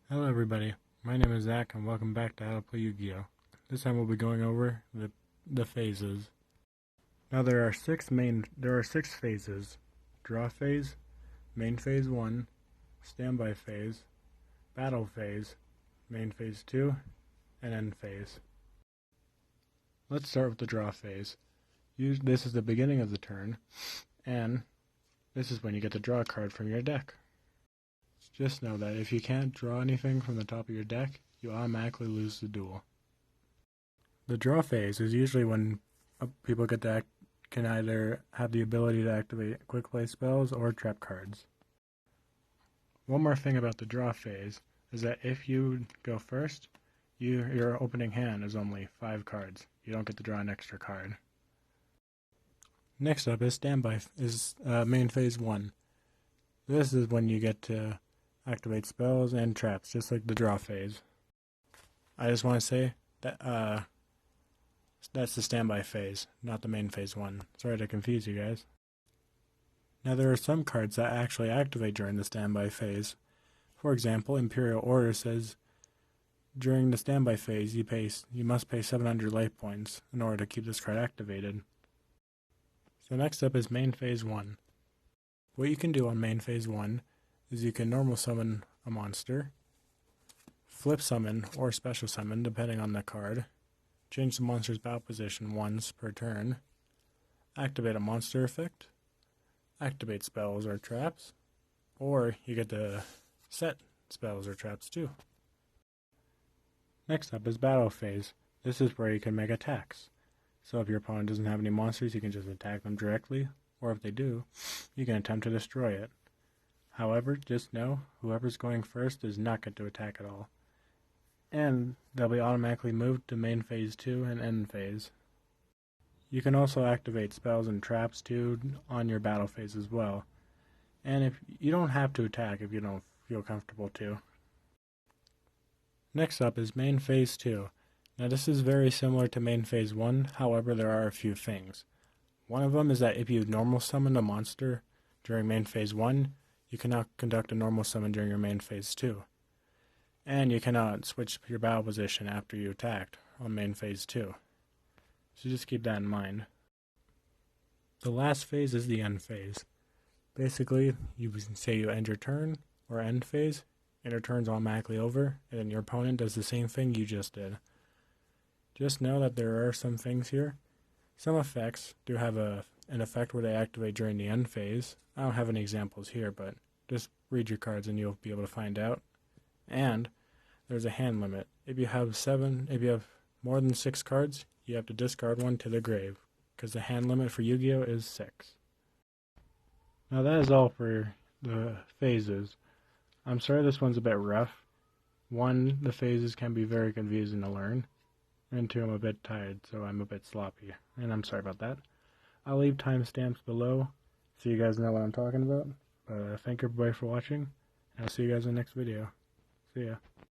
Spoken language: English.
Hello everybody, my name is Zach and welcome back to How to Play Yu-Gi-Oh! This time we'll be going over the phases. Now there are six phases: Draw Phase, Main Phase 1, Standby Phase, Battle Phase, Main Phase 2, and End Phase. Let's start with the Draw Phase. This is the beginning of the turn, and this is when you get to draw a card from your deck. Just know that if you can't draw anything from the top of your deck, you automatically lose the duel. The draw phase is usually when people can either have the ability to activate quick play spells or trap cards. One more thing about the draw phase is that if you go first, your opening hand is only 5 cards. You don't get to draw an extra card. Next up is main phase 1. This is when you get to activate spells and traps, just like the draw phase. I just want to say that that's the standby phase, not the main phase 1. Sorry to confuse you guys. Now there are some cards that actually activate during the standby phase. For example, Imperial Order says during the standby phase you must pay 700 life points in order to keep this card activated. So next up is main phase 1. What you can do on main phase 1 is you can normal summon a monster, flip summon or special summon depending on the card, change the monster's battle position once per turn, activate a monster effect, activate spells or traps, or you get to set spells or traps too. Next up is battle phase. This is where you can make attacks. So if your opponent doesn't have any monsters, you can just attack them directly, or if they do, you can attempt to destroy it. However, just know, whoever's going first does not get to attack at all. And they'll be automatically moved to main phase 2 and end phase. You can also activate spells and traps too on your battle phase as well. And if you don't have to attack if you don't feel comfortable to. Next up is main phase 2. Now this is very similar to main phase 1, however there are a few things. One of them is that if you normal summon a monster during main phase 1, you cannot conduct a normal summon during your main phase 2. And you cannot switch your battle position after you attacked on main phase 2. So just keep that in mind. The last phase is the end phase. Basically, you say you end your turn or end phase, and your turn's automatically over, and then your opponent does the same thing you just did. Just know that there are some things here. Some effects do have an effect where they activate during the end phase. I don't have any examples here, but just read your cards and you'll be able to find out. And there's a hand limit. If you have more than 6 cards, you have to discard one to the grave, because the hand limit for Yu-Gi-Oh! Is 6. Now that is all for the phases. I'm sorry this one's a bit rough. 1, the phases can be very confusing to learn. And 2, I'm a bit tired, so I'm a bit sloppy. And I'm sorry about that. I'll leave timestamps below so you guys know what I'm talking about. Thank everybody for watching, and I'll see you guys in the next video. See ya.